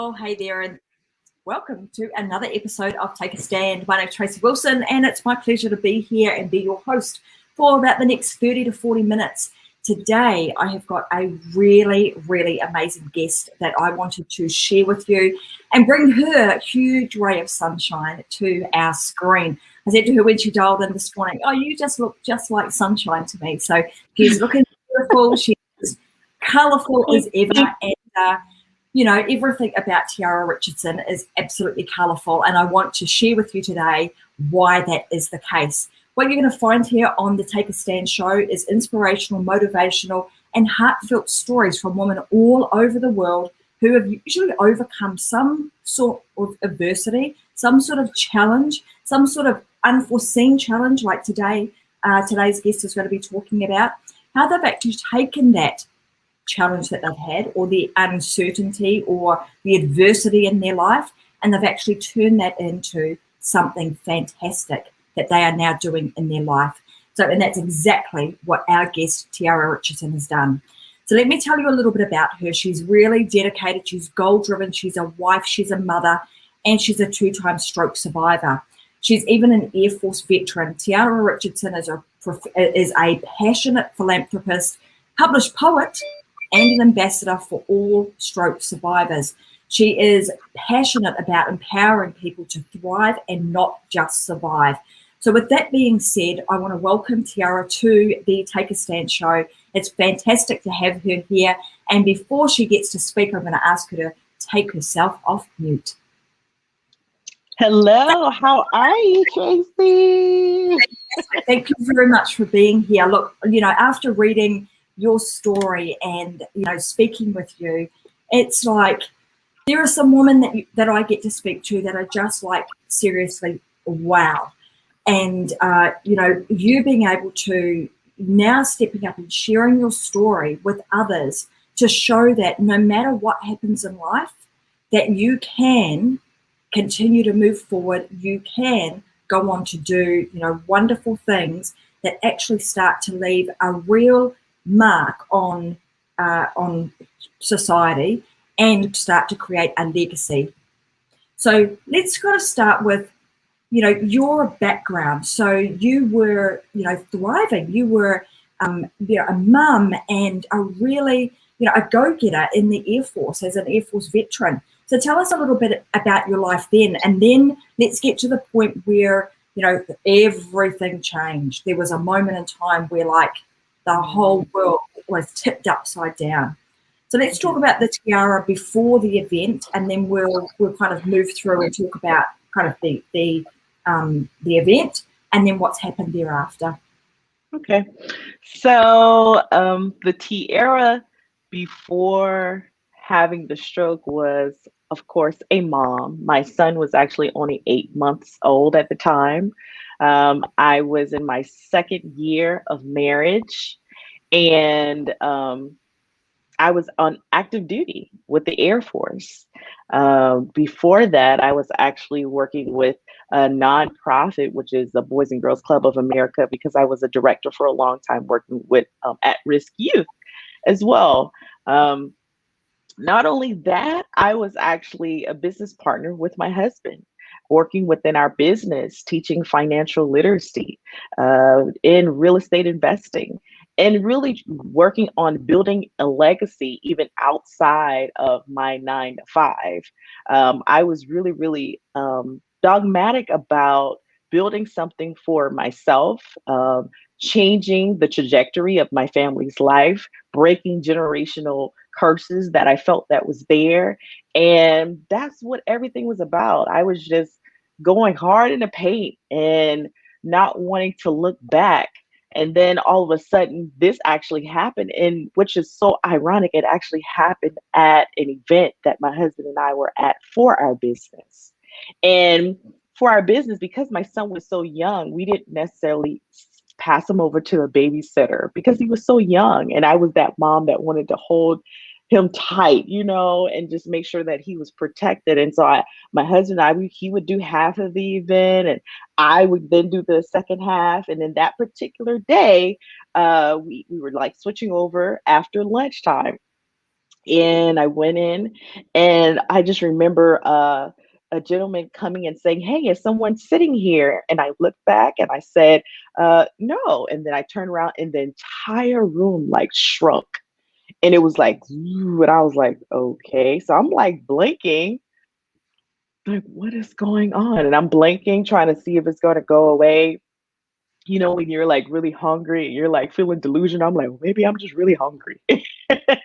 Oh, hey there, and welcome to another episode of Take a Stand. My name's Tracy Wilson, and it's my pleasure to be here and be your host for about the next 30 to 40 minutes. Today, I have got a really, really amazing guest that I wanted to share with you and bring her huge ray of sunshine to our screen. I said to her when she dialed in this morning, "Oh, you just look just like sunshine to me." So she's looking beautiful. She's colourful as ever, and everything about Tiera Richardson is absolutely colourful, and I want to share with you today why that is the case. What you're going to find here on the Take a Stand show is inspirational, motivational, and heartfelt stories from women all over the world who have usually overcome some sort of adversity, some sort of challenge, some sort of unforeseen challenge like today's guest is going to be talking about, how they've actually taken that challenge that they've had or the uncertainty or the adversity in their life, and they've actually turned that into something fantastic that they are now doing in their life. And that's exactly what our guest Tiera Richardson has done. So let me tell you a little bit about her. She's really dedicated, she's goal-driven, she's a wife, she's a mother, and she's a 2-time stroke survivor. She's even an Air Force veteran. Tiera Richardson is a passionate philanthropist, published poet, and an ambassador for all stroke survivors. She is passionate about empowering people to thrive and not just survive. So with that being said, I want to welcome Tiera to the Take a Stand show. It's fantastic to have her here. And before she gets to speak, I'm going to ask her to take herself off mute. Hello, how are you, Tracy? Thank you very much for being here. Look, after reading your story and speaking with you, it's like there are some women that I get to speak to that are just like seriously wow. And you being able to now stepping up and sharing your story with others to show that no matter what happens in life, that you can continue to move forward, you can go on to do wonderful things that actually start to leave a real mark on society and start to create a legacy. So let's kind of start with your background. So you were thriving. You were a mum and a really a go-getter in the Air Force as an Air Force veteran. So tell us a little bit about your life then, and then let's get to the point where everything changed. There was a moment in time where the whole world was tipped upside down. So let's talk about the Tiera before the event, and then we'll kind of move through and talk about kind of the event and then what's happened thereafter. Okay, so the Tiera before having the stroke was, of course, a mom. My son was actually only 8 months old at the time. I was in my second year of marriage, and I was on active duty with the Air Force. Before that, I was actually working with a nonprofit, which is the Boys and Girls Club of America, because I was a director for a long time working with at-risk youth as well. Not only that, I was actually a business partner with my husband, working within our business, teaching financial literacy in real estate investing, and really working on building a legacy even outside of my 9 to 5. I was really, really dogmatic about building something for myself, changing the trajectory of my family's life, breaking generational curses that I felt that was there. And that's what everything was about. I was just going hard in the paint and not wanting to look back. And then all of a sudden, this actually happened, and which is so ironic, it actually happened at an event that my husband and I were at for our business. And for our business, because my son was so young, we didn't necessarily pass him over to a babysitter because he was so young. And I was that mom that wanted to hold him tight, and just make sure that he was protected. And so my husband and I, he would do half of the event and I would then do the second half. And then that particular day, we were like switching over after lunchtime. And I went in, and I just remember a gentleman coming and saying, "Hey, is someone sitting here?" And I looked back and I said, "No." And then I turned around, and the entire room like shrunk, and it was like, "Ooh," and I was like, "Okay." So I'm like blinking, like, what is going on? And I'm blinking, trying to see if it's going to go away. You know, when you're like really hungry and you're like feeling delusional, I'm like, well, maybe I'm just really hungry. Mhm.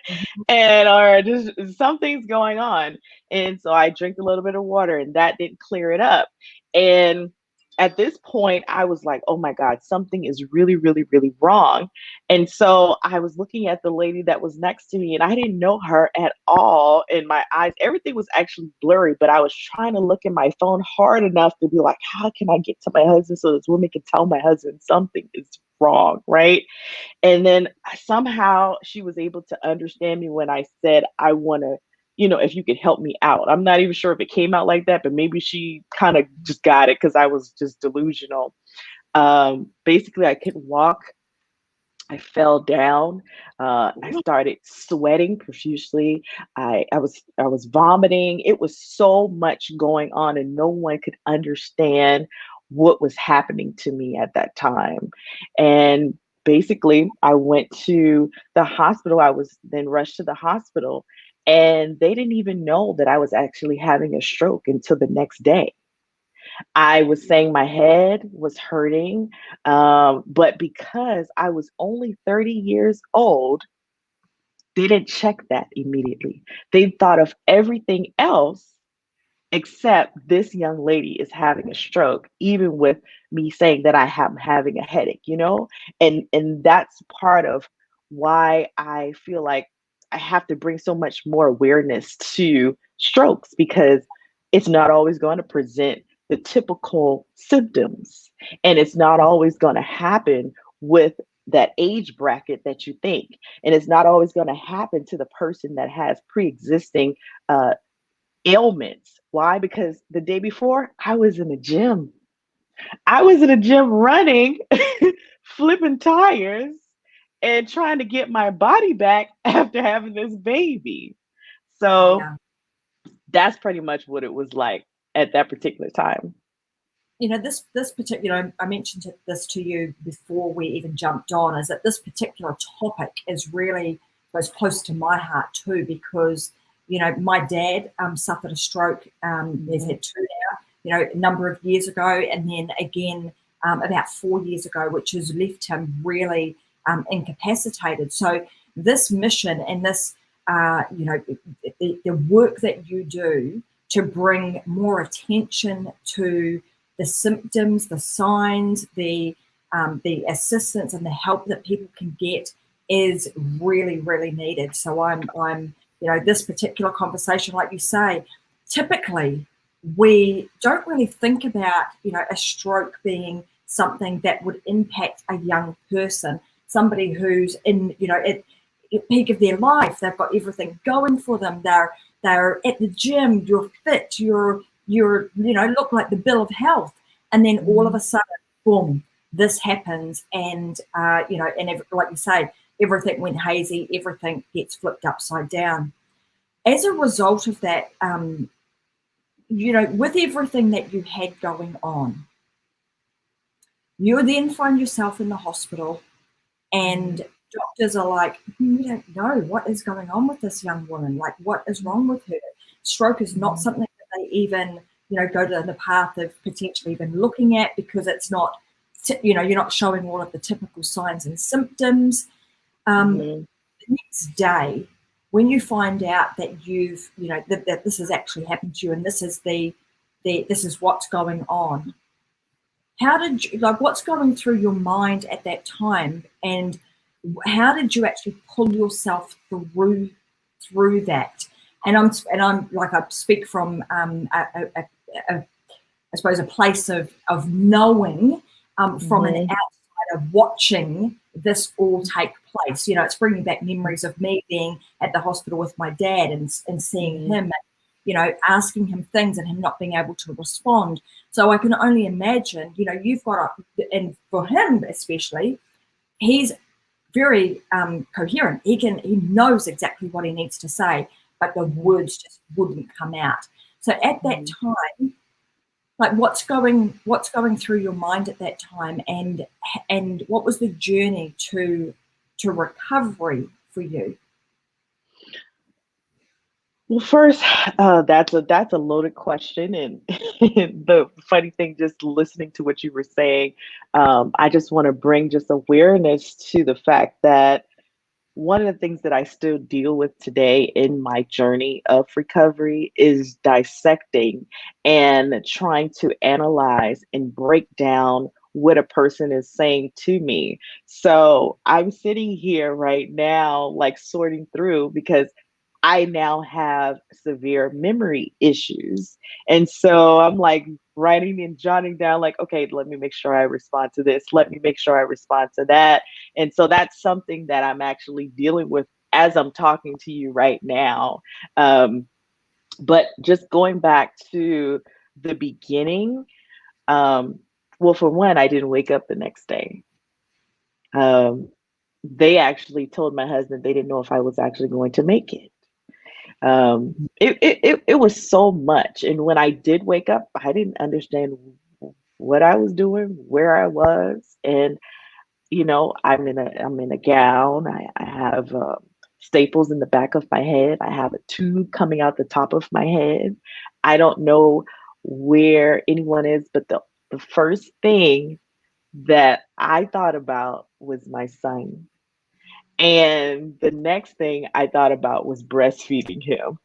And or just something's going on. And so I drank a little bit of water, and that didn't clear it up. And at this point, I was like, oh my God, something is really, really, really wrong. And so I was looking at the lady that was next to me, and I didn't know her at all. And my eyes, everything was actually blurry, but I was trying to look at my phone hard enough to be like, how can I get to my husband so this woman can tell my husband something is wrong, right? And then somehow she was able to understand me when I said, I want to, if you could help me out. I'm not even sure if it came out like that, but maybe she kind of just got it because I was just delusional. Basically, I couldn't walk. I fell down. I started sweating profusely. I was vomiting. It was so much going on, and no one could understand what was happening to me at that time. And basically, I went to the hospital. I was then rushed to the hospital, and they didn't even know that I was actually having a stroke until the next day. I was saying my head was hurting, but because I was only 30 years old, they didn't check that immediately. They thought of everything else except this young lady is having a stroke, even with me saying that I am having a headache. And that's part of why I feel like I have to bring so much more awareness to strokes, because it's not always going to present the typical symptoms, and it's not always going to happen with that age bracket that you think, and it's not always going to happen to the person that has pre-existing uh, ailments. Why? Because the day before, I was in the gym. I was in a gym running, flipping tires, and trying to get my body back after having this baby. So Yeah. that's pretty much what it was like at that particular time. This particular, I mentioned this to you before we even jumped on, is that this particular topic is really goes close to my heart too, because my dad suffered a stroke. He's Mhm. had two now, a number of years ago, and then again about 4 years ago, which has left him really incapacitated. So this mission and this, the work that you do to bring more attention to the symptoms, the signs, the assistance and the help that people can get is really, really needed. So I'm this particular conversation, like you say, typically we don't really think about a stroke being something that would impact a young person, somebody who's in at peak of their life. They've got everything going for them. They're at the gym. You're fit. You're look like the bill of health, and then all of Mhm. a sudden, boom, this happens, and like you say, everything went hazy. Everything gets flipped upside down. As a result of that, with everything that you had going on, you then find yourself in the hospital, and Mhm. doctors are like, we don't know what is going on with this young woman. Like, what is wrong with her? Stroke is not Mhm. something that they even, go down the path of potentially even looking at, because it's not, you're not showing all of the typical signs and symptoms. Mhm. The next day, when you find out that you've, that this has actually happened to you, and this is this is what's going on, how did you, like, what's going through your mind at that time, and how did you actually pull yourself through that? And I'm like, I speak from a I suppose a place of knowing, from an Mhm. outsider watching this all take place. It's bringing back memories of me being at the hospital with my dad, and seeing Mhm. him, asking him things and him not being able to respond. So I can only imagine, you've got and for him especially, he's very coherent. He knows exactly what he needs to say, but the words just wouldn't come out. So at that time, like what's going through your mind at that time, and what was the journey to recovery for you? Well, first, that's a loaded question, and the funny thing, just listening to what you were saying, I just want to bring just awareness to the fact that one of the things that I still deal with today in my journey of recovery is dissecting and trying to analyze and break down what a person is saying to me. So I'm sitting here right now, like sorting through because I now have severe memory issues. And so I'm like writing and jotting down, like, okay, let me make sure I respond to this. Let me make sure I respond to that. And so that's something that I'm actually dealing with as I'm talking to you right now. But just going back to the beginning, well, for one, I didn't wake up the next day. They actually told my husband they didn't know if I was actually going to make it. It was so much. And when I did wake up, I didn't understand what I was doing, where I was. And, I'm in a gown. I have staples in the back of my head. I have a tube coming out the top of my head. I don't know where anyone is, but the first thing that I thought about was my son. And the next thing I thought about was breastfeeding him.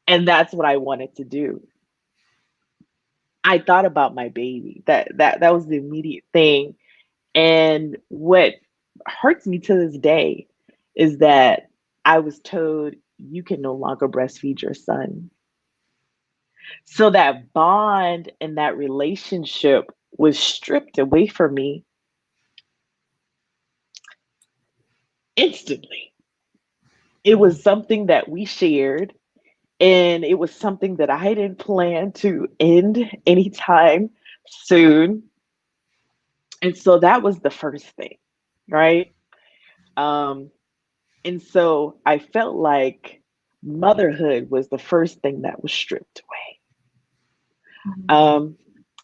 And that's what I wanted to do. I thought about my baby. That was the immediate thing. And what hurts me to this day is that I was told you can no longer breastfeed your son. So that bond and that relationship was stripped away from me instantly. It was something that we shared, and it was something that I didn't plan to end anytime soon. And so that was the first thing, right? Um, and so I felt like motherhood was the first thing that was stripped away.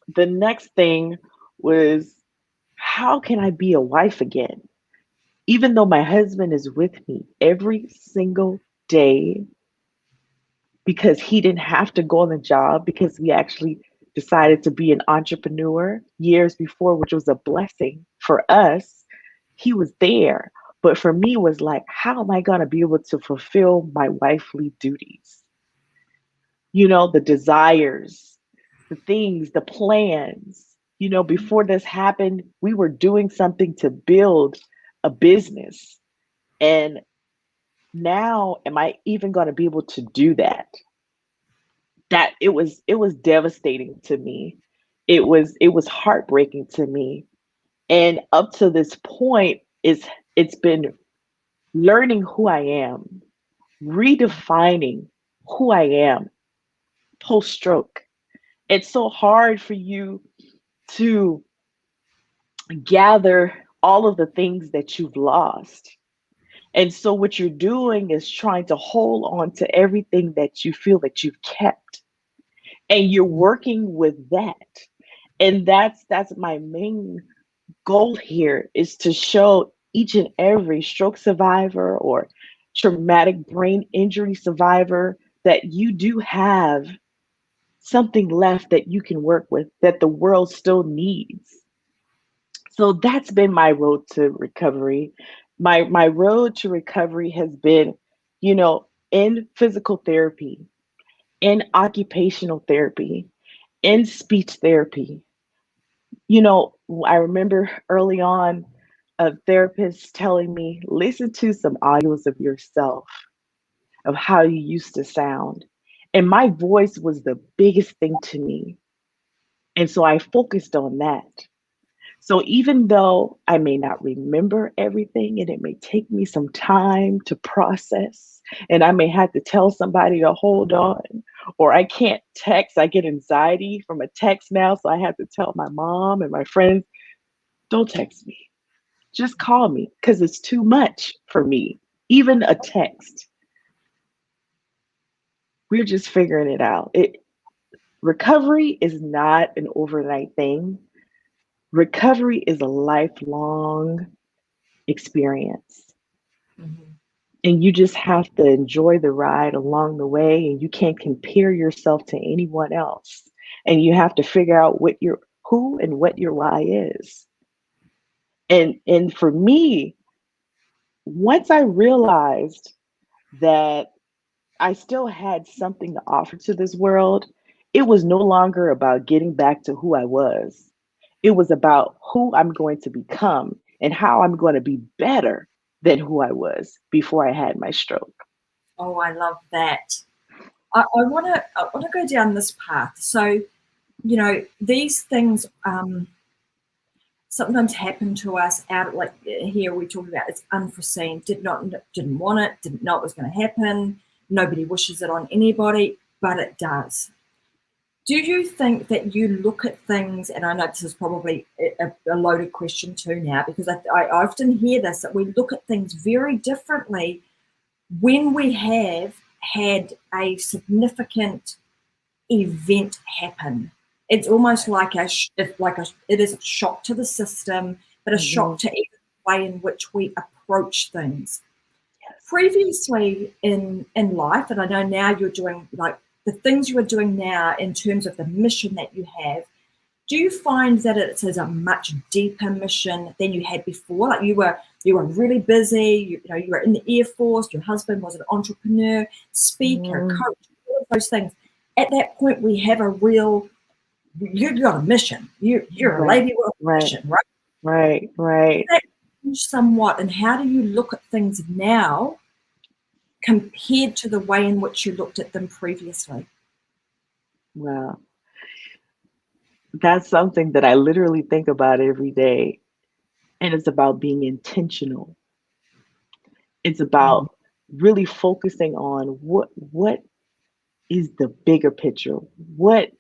The next thing was, how can I be a wife again? Even though my husband is with me every single day, because he didn't have to go on the job, because we actually decided to be an entrepreneur years before, which was a blessing for us. He was there. But for me, it was like, how am I going to be able to fulfill my wifely duties? The desires, the things, the plans. Before this happened, we were doing something to build a business. And now, am I even going to be able to do that? That it was devastating to me. It was heartbreaking to me. And up to this point, it's been learning who I am, redefining who I am post stroke. It's so hard for you to gather all of the things that you've lost. And so what you're doing is trying to hold on to everything that you feel that you've kept. And you're working with that. And that's my main goal here, is to show each and every stroke survivor or traumatic brain injury survivor that you do have something left that you can work with, that the world still needs. So that's been my road to recovery. My road to recovery has been, in physical therapy, in occupational therapy, in speech therapy. I remember early on a therapist telling me, listen to some audios of yourself, of how you used to sound. And my voice was the biggest thing to me. And so I focused on that. So even though I may not remember everything and it may take me some time to process, and I may have to tell somebody to hold on, or I can't text, I get anxiety from a text now. So I have to tell my mom and my friends, don't text me. just call me because it's too much for me. Even a text. We're just figuring it out. Recovery is not an overnight thing. Recovery is a lifelong experience. Mhm. And you just have to enjoy the ride along the way, and you can't compare yourself to anyone else. And you have to figure out what your who and what your why is. And for me, once I realized that I still had something to offer to this world, it was no longer about getting back to who I was. It was about who I'm going to become and how I'm going to be better than who I was before I had my stroke. Oh, I love that. I wanna go down this path. So, these things sometimes happen to us out like here we talk about it's unforeseen. Didn't want it, didn't know it was going to happen. Nobody wishes it on anybody, but it does. Do you think that you look at things, and I know this is probably a loaded question too now, because I often hear this, that we look at things very differently when we have had a significant event happen. It's almost like it is a shock to the system, but a shock Mhm. to even the way in which we approach things. Yes. Previously in life, and I know now you're doing like the things you are doing now in terms of the mission that you have, do you find that it is a much deeper mission than you had before? Like you were really busy, you were in the Air Force, your husband was an entrepreneur, speaker, Mhm. coach, all of those things. At that point, we have a real, you got a mission. You're a Right, lady with a right, mission, right? right, right. That changed somewhat, and how do you look at things now compared to the way in which you looked at them previously? Wow. That's something that I literally think about every day. And it's about being intentional. It's Mm, about really focusing on what is the bigger picture? What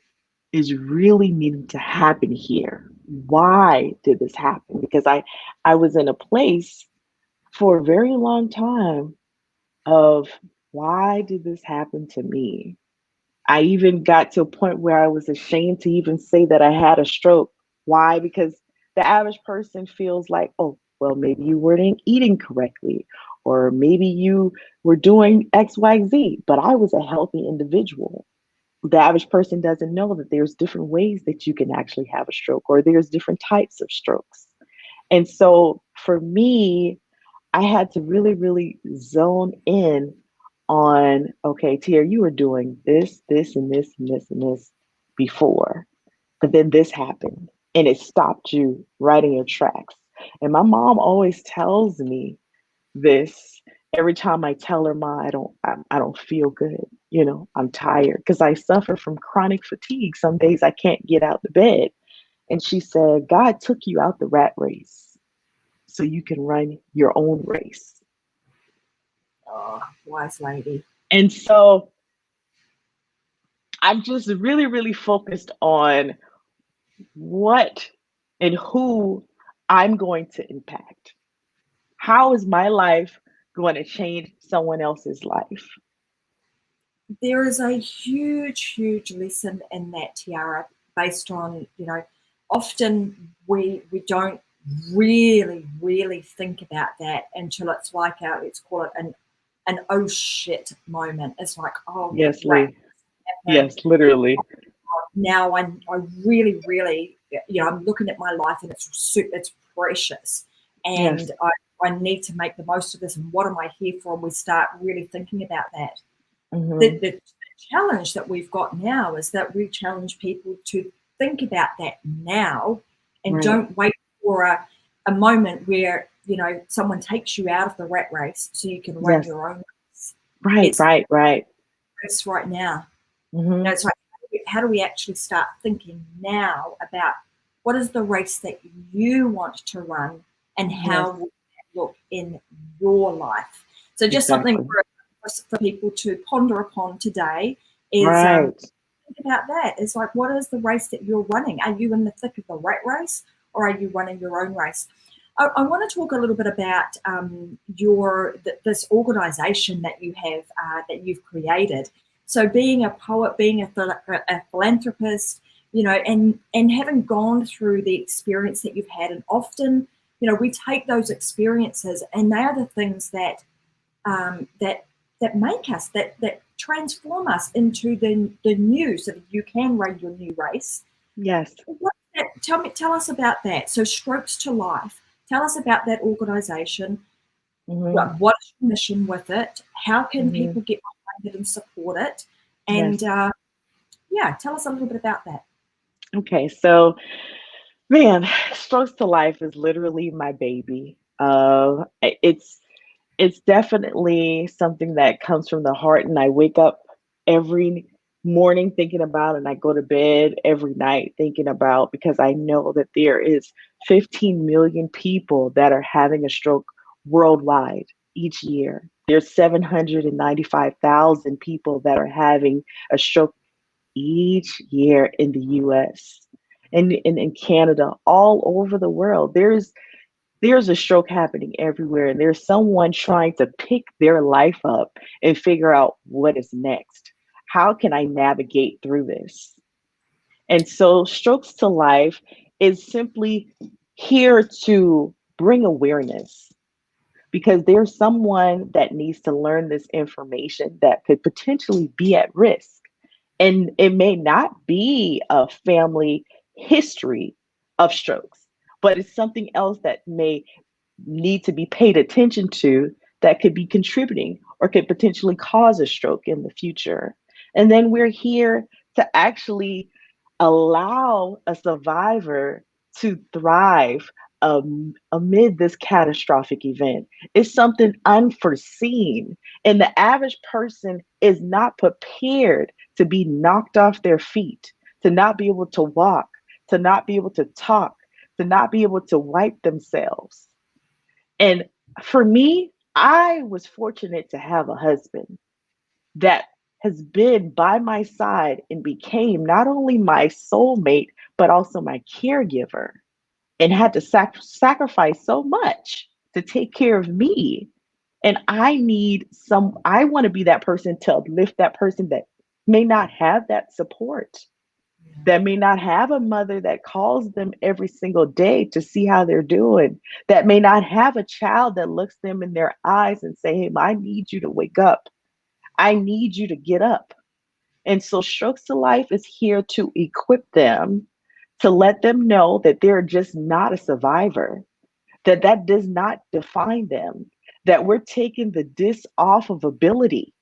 is really needing to happen here? Why did this happen? Because I was in a place for a very long time of why did this happen to me? I even got to a point where I was ashamed to even say that I had a stroke. Why? Because the average person feels like, oh, well, maybe you weren't eating correctly, or maybe you were doing XYZ, but I was a healthy individual. The average person doesn't know that there's different ways that you can actually have a stroke, or there's different types of strokes. And so for me, I had to really, really zone in on, okay, Tier, you were doing this, this, and this, and this, and this before, but then this happened and it stopped you right in your tracks. And my mom always tells me this every time I tell her, Ma, I don't feel good. I'm tired because I suffer from chronic fatigue. Some days I can't get out the bed. And she said, God took you out the rat race so you can run your own race. oh, wise lady. And so I'm just really, really focused on what and who I'm going to impact. How is my life going to change someone else's life? There is a huge, huge lesson in that, Tiara, based on, often we don't really, really think about that until it's like let's call it an oh shit moment. It's like, oh Yes, crap, Lee. happened. Yes, literally. Now I really, really, I'm looking at my life and it's precious, Yes. and I need to make the most of this. And what am I here for? And we start really thinking about that. Hmm. The challenge that we've got now is that we challenge people to think about that now, and Right. don't wait for a moment where someone takes you out of the rat race so you can run Yes. your own race. Right, It's right, right. race right now. Hmm. It's like, how do we actually start thinking now about what is the race that you want to run, and Yes, how will that look in your life? So just something exactly. for people to ponder upon today is Right. think about that. It's like, what is the race that you're running? Are you in the thick of the rat race, or are you running your own race? I want to talk a little bit about this organisation that you have that you've created. So, being a poet, being a philanthropist, and having gone through the experience that you've had, and often, we take those experiences, and they are the things that that make us, that transform us into the new, so that you can run your new race. Yes. Tell us about that. So, Strokes to Life. Tell us about that organisation. Mm-hmm. What is your mission with it? How can Mm-hmm. people get behind it and support it? And tell us a little bit about that. Okay, so man, Strokes to Life is literally my baby. It's definitely something that comes from the heart, and I wake up every morning thinking about, and I go to bed every night thinking about, because I know that there is 15 million people that are having a stroke worldwide each year. There's 795,000 people that are having a stroke each year in the US and in Canada, all over the world. There's a stroke happening everywhere, and there's someone trying to pick their life up and figure out what is next. How can I navigate through this? And so, Strokes to Life is simply here to bring awareness, because there's someone that needs to learn this information that could potentially be at risk. And it may not be a family history of strokes, but it's something else that may need to be paid attention to, that could be contributing or could potentially cause a stroke in the future. And then we're here to actually allow a survivor to thrive amid this catastrophic event. It's something unforeseen, and the average person is not prepared to be knocked off their feet, to not be able to walk, to not be able to talk, to not be able to wipe themselves. And for me, I was fortunate to have a husband that has been by my side and became not only my soulmate, but also my caregiver, and had to sacrifice so much to take care of me. And I want to be that person to uplift that person that may not have that support, that may not have a mother that calls them every single day to see how they're doing, that may not have a child that looks them in their eyes and say, hey, I need you to wake up. I need you to get up. And so Strokes to Life is here to equip them, to let them know that they're just not a survivor, that that does not define them, that we're taking the disc off of ability,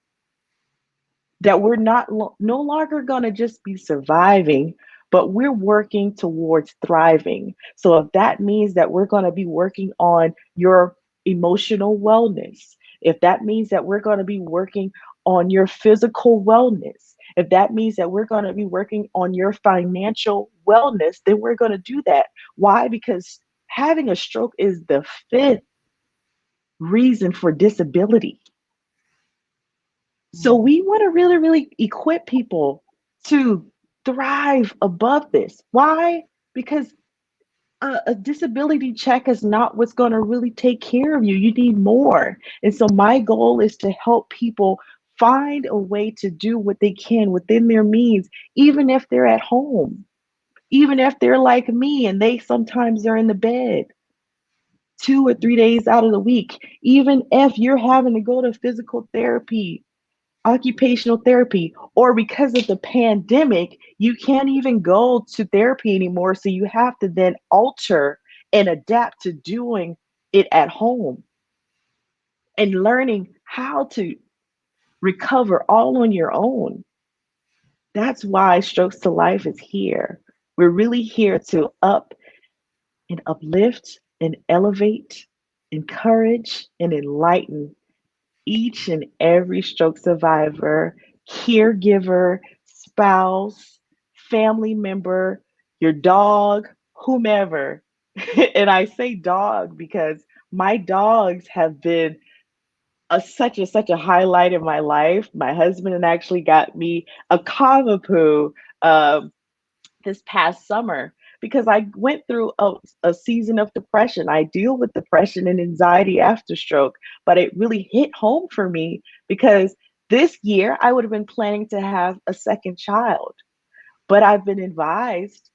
that we're no longer going to just be surviving, but we're working towards thriving. So if that means that we're going to be working on your emotional wellness, if that means that we're going to be working on your physical wellness, if that means that we're going to be working on your financial wellness, then we're going to do that. Why? Because having a stroke is the fifth reason for disability. So we want to really, really equip people to thrive above this. Why? Because a disability check is not what's going to really take care of you. You need more. And so my goal is to help people find a way to do what they can within their means, even if they're at home, even if they're like me and they sometimes are in the bed 2 or 3 days out of the week, even if you're having to go to physical therapy, occupational therapy, or because of the pandemic, you can't even go to therapy anymore. So you have to then alter and adapt to doing it at home and learning how to recover all on your own. That's why Strokes to Life is here. We're really here to up and uplift and elevate, encourage and enlighten each and every stroke survivor, caregiver, spouse, family member, your dog, whomever. And I say dog because my dogs have been such a highlight in my life. My husband and actually got me a Cavapoo this past summer because I went through a season of depression. I deal with depression and anxiety after stroke, but it really hit home for me because this year I would have been planning to have a second child, but I've been advised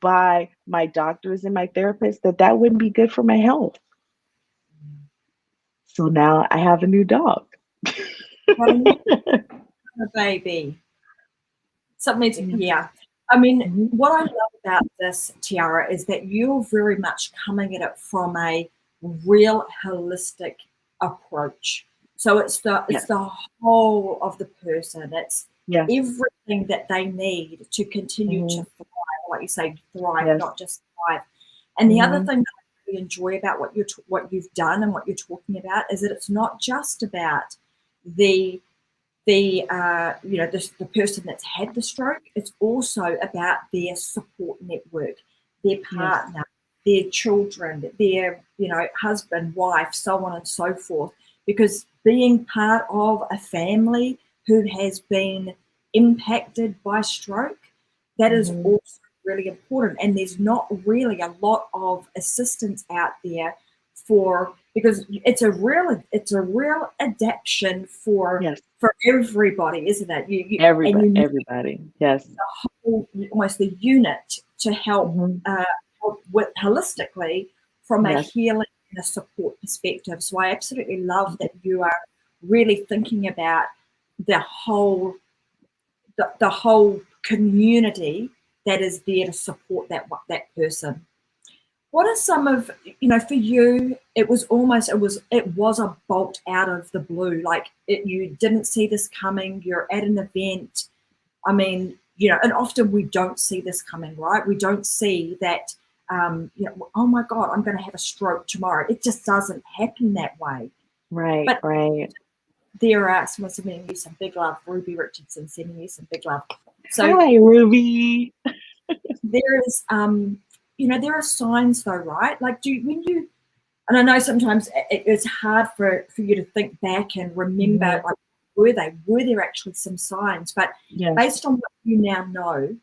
by my doctors and my therapist that that wouldn't be good for my health. So now I have a new dog. Got a baby. Something to, yeah. I mean, Mhm. what I love about this, Tiera, is that you're very much coming at it from a real holistic approach. So it's Yes. the whole of the person. It's Yes. everything that they need to continue to Mhm. thrive, like you say, thrive, Yes. not just thrive. And the other Mhm. thing that I really enjoy about what you've done and what you're talking about is that it's not just about the the person that's had the stroke. It's also about their support network, their Yes. partner, their children, their husband, wife, so on and so forth. Because being part of a family who has been impacted by stroke, that is Mhm. also really important. And there's not really a lot of assistance out there for, because it's a real adaptation Yes. for everybody, isn't it? And Everybody. you need Everybody. Yes. almost the unit to Mhm. help with holistically from a Yes. healing and a support perspective. So I absolutely love that you are really thinking about the whole the whole community that is there to support that person. What are some of, for you, it was a bolt out of the blue. Like you didn't see this coming. You're at an event. I mean, and often we don't see this coming, right? We don't see that, oh my God, I'm going to have a stroke tomorrow. It just doesn't happen that way. Right. But Right. there are someone sending you some big love. Ruby Richardson sending you some big love. So Hi, Ruby. there is, there are signs though, right? Like and I know sometimes it's hard for you to think back and remember, Mhm. like, were there actually some signs? But Yes. based on what you now know,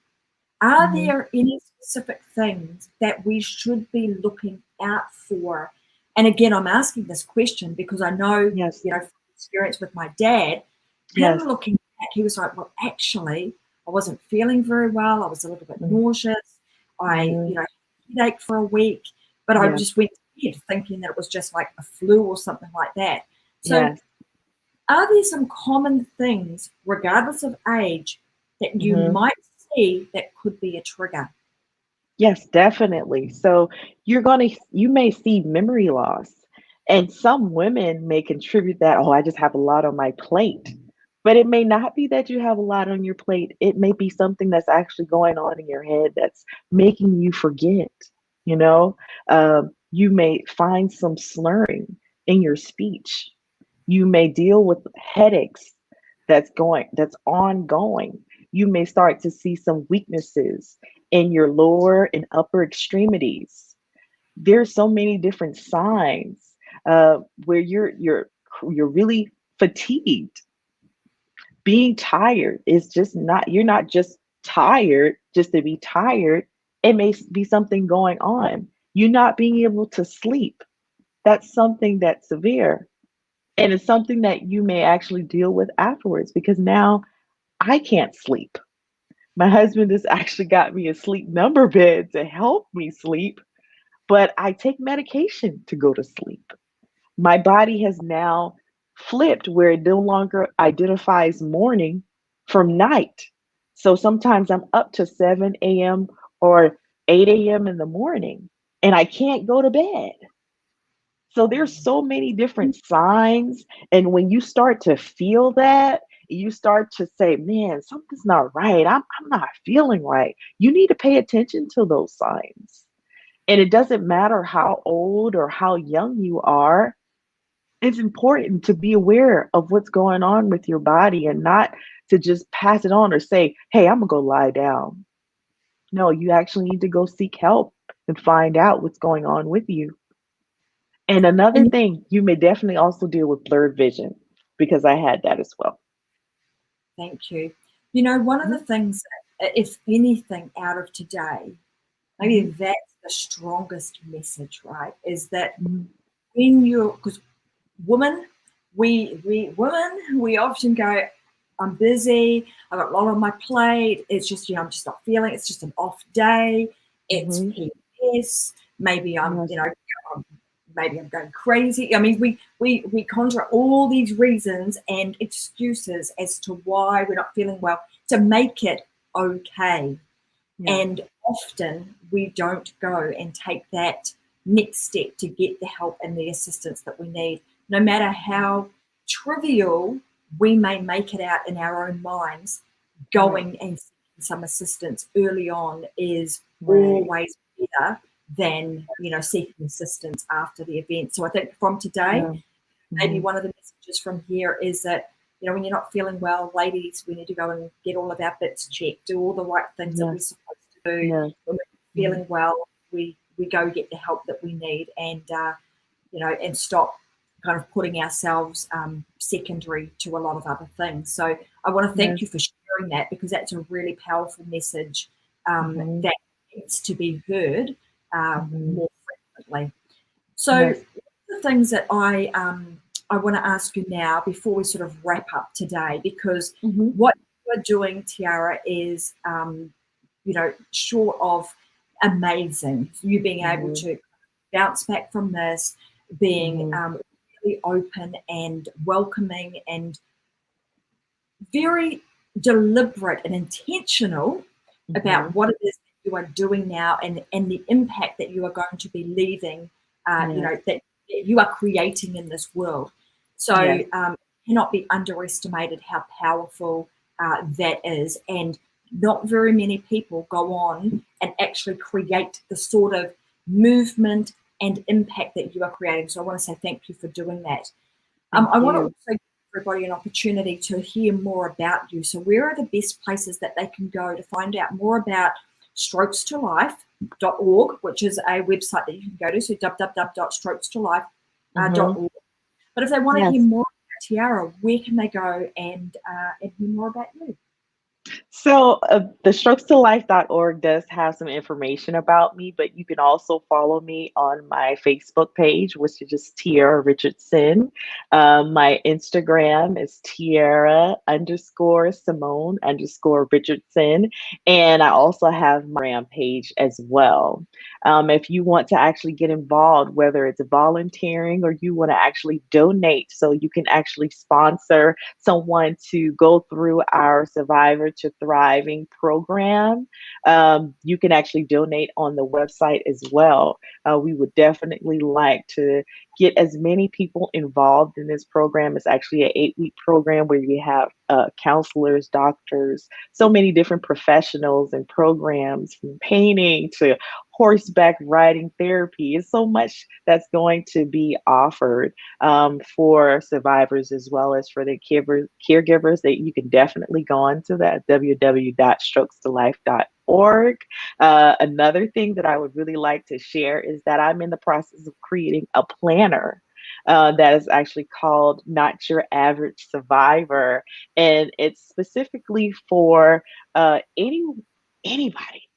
are Mhm. there any specific things that we should be looking out for? And again, I'm asking this question because I know, Yes. from experience with my dad, Yes. him looking back, he was like, well, actually, I wasn't feeling very well. I was a little bit Mhm. nauseous. I, Mhm. had a headache for a week, but I Yes. just went to bed thinking that it was just like a flu or something like that. So Yes. are there some common things, regardless of age, that you Mhm. might see that could be a trigger? Yes, definitely. So you may see memory loss, and some women may contribute that, oh, I just have a lot on my plate. But it may not be that you have a lot on your plate. It may be something that's actually going on in your head that's making you forget, you know? You may find some slurring in your speech. You may deal with headaches that's ongoing. You may start to see some weaknesses in your lower and upper extremities. There's so many different signs where you're really fatigued. Being tired is just not, you're not just tired just to be tired. It may be something going on. You not being able to sleep. That's something that's severe. And it's something that you may actually deal with afterwards because now I can't sleep. My husband has actually got me a sleep number bed to help me sleep, but I take medication to go to sleep. My body has now flipped where it no longer identifies morning from night. So sometimes I'm up to 7 a.m. or 8 a.m. in the morning and I can't go to bed. So there's so many different signs. And when you start to feel that, you start to say, man, something's not right. I'm not feeling right. You need to pay attention to those signs. And it doesn't matter how old or how young you are, it's important to be aware of what's going on with your body and not to just pass it on or say, hey, I'm going to go lie down. No, you actually need to go seek help and find out what's going on with you. And another And thing, you may definitely also deal with blurred vision because I had that as well. thank you. One of the Mhm. things, if anything, out of today, maybe that's the strongest message, right? Is that Mhm. when you're, because women, we often go, I'm busy, I've got a lot on my plate, it's just, I'm just not feeling, it's just an off day, it's Mhm. PMS, maybe Yes. maybe I'm going crazy. I mean, we conjure all these reasons and excuses as to why we're not feeling well to make it okay. Yeah. And often we don't go and take that next step to get the help and the assistance that we need, no matter how trivial we may make it out in our own minds. Going and seeking some assistance early on is Right. always better than seeking assistance after the event. So I think from today, Yeah. maybe Mhm. one of the messages from here is that when you're not feeling well, ladies, we need to go and get all of our bits checked, do all the right things that we're Yes. supposed to do. Yes. When we're Mhm. feeling well, we go get the help that we need, and and stop kind of putting ourselves secondary to a lot of other things. So I want to thank Yes. you for sharing that, because that's a really powerful message Mhm. that needs to be heard Mhm. more frequently. So Yes. the things that I want to ask you now before we sort of wrap up today, because Mhm. what you are doing, Tiera, is short of amazing. You being able Mhm. to bounce back from this, being Mhm. really open and welcoming and very deliberate and intentional about Mhm. what it is that you are doing now, and the impact that you are going to be leaving, Yes. that you are creating in this world. So Yes. cannot be underestimated how powerful that is. And not very many people go on and actually create the sort of movement and impact that you are creating. So I want to say thank you for doing that. Thank I want to you. also give everybody an opportunity to hear more about you. So where are the best places that they can go to find out more about strokestolife.org, which is a website that you can go to, so Mhm. www.strokestolife.org. But if they want to hear Yes. more about Tiera, where can they go and hear more about you? So the strokestolife.org does have some information about me, but you can also follow me on my Facebook page, which is just Tiera Richardson. My Instagram is Tiera_Simone_Richardson. And I also have my Instagram page as well. If you want to actually get involved, whether it's volunteering or you want to actually donate so you can actually sponsor someone to go through our Survivor to Thriving program, you can actually donate on the website as well. We would definitely like to get as many people involved in this program. It's actually an 8-week program where you have counselors, doctors, so many different professionals and programs, from painting to horseback riding therapy. It's so much that's going to be offered for survivors as well as for the caregivers. That you can definitely go on to that www.strokestolife.org. Another thing that I would really like to share is that I'm in the process of creating a planner that is actually called Not Your Average Survivor, and it's specifically for anybody.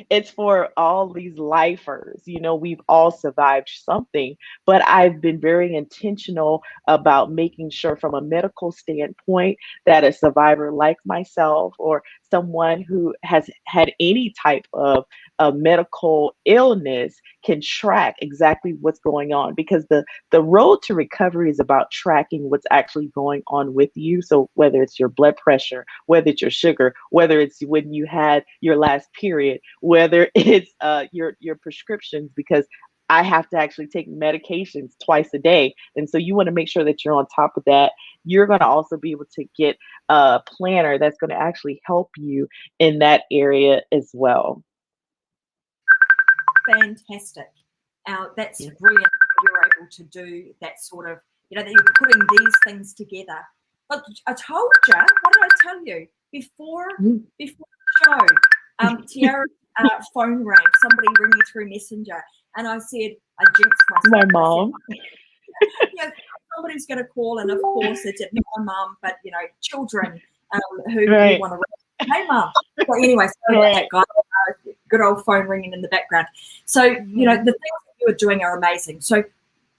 It's for all these lifers. We've all survived something, but I've been very intentional about making sure, from a medical standpoint, that a survivor like myself or someone who has had any type of medical illness can track exactly what's going on, because the road to recovery is about tracking what's actually going on with you. So whether it's your blood pressure, whether it's your sugar, whether it's when you had your last period, whether it's your prescriptions, because I have to actually take medications twice a day. And so you want to make sure that you're on top of that. You're going to also be able to get a planner that's going to actually help you in that area as well. Fantastic. That's Yes. brilliant that you're able to do that sort of, that you're putting these things together. But I told you, what did I tell you? Before Mm. the show, Tiara's phone rang, somebody ringing through Messenger, and I said, I jinxed My myself. I said, mom. yeah, somebody's going to call, and of course it's not my mum, but children who Right. want to ring. Hey, mum. Well, anyway, sorry about Right. that, guys. good old phone ringing in the background. So, you know, the things that you are doing are amazing. So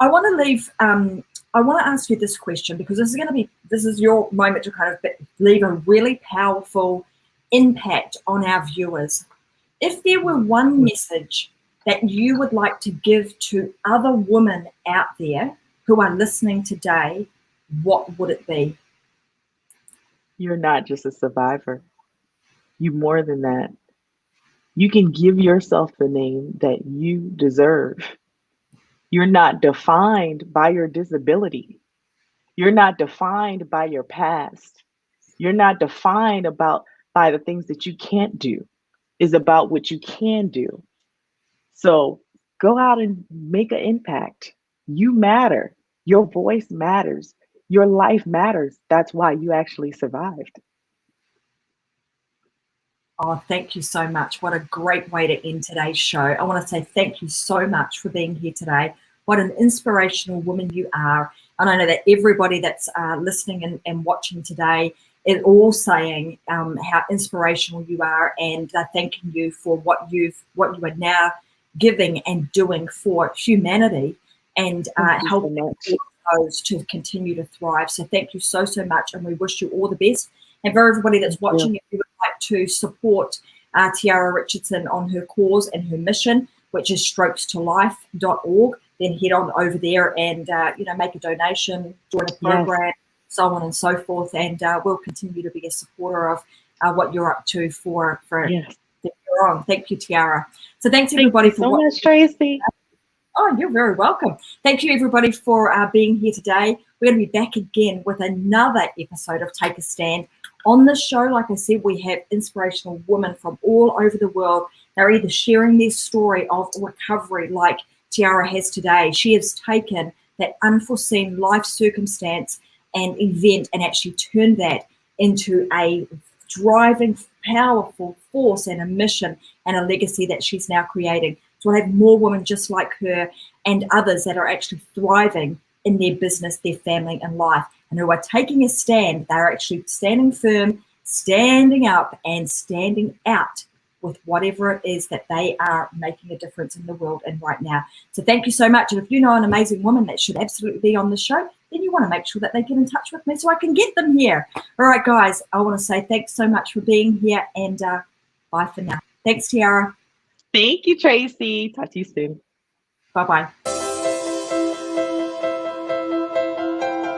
I want to leave, I want to ask you this question, because this is your moment to kind of leave a really powerful impact on our viewers. If there were one message that you would like to give to other women out there who are listening today, what would it be? You're not just a survivor. You're more than that. You can give yourself the name that you deserve. You're not defined by your disability. You're not defined by your past. You're not defined by the things that you can't do. It's about what you can do. So go out and make an impact. You matter. Your voice matters. Your life matters. That's why you actually survived. Oh, thank you so much. What a great way to end today's show. I want to say thank you so much for being here today. What an inspirational woman you are. And I know that everybody that's listening and watching today is all saying how inspirational you are, and thanking you for what you are now giving and doing for humanity, and helping those to continue to thrive. So thank you so much, and we wish you all the best. And for everybody that's watching, if you would like to support Tiera Richardson on her cause and her mission, which is strokestolife.org, then head on over there and make a donation, join a program, so on and so forth, and we'll continue to be a supporter of what you're up to for you're on. Thank you, Tiera. So thanks everybody for watching. Much, Tracy. Oh, you're very welcome. Thank you, everybody, for being here today. We're going to be back again with another episode of Take a Stand. On this show, like I said, we have inspirational women from all over the world. They're either sharing their story of recovery like Tiera has today. She has taken that unforeseen life circumstance and event and actually turned that into a driving, powerful force and a mission and a legacy that she's now creating. So we'll have more women just like her and others that are actually thriving in their business, their family, and life, and who are taking a stand. They're actually standing firm, standing up, and standing out with whatever it is that they are making a difference in the world and right now. So thank you so much. And if you know an amazing woman that should absolutely be on the show, then you want to make sure that they get in touch with me so I can get them here. All right, guys, I want to say thanks so much for being here, and bye for now. Thanks, Tiera. Thank you, Tracy. Talk to you soon. Bye-bye.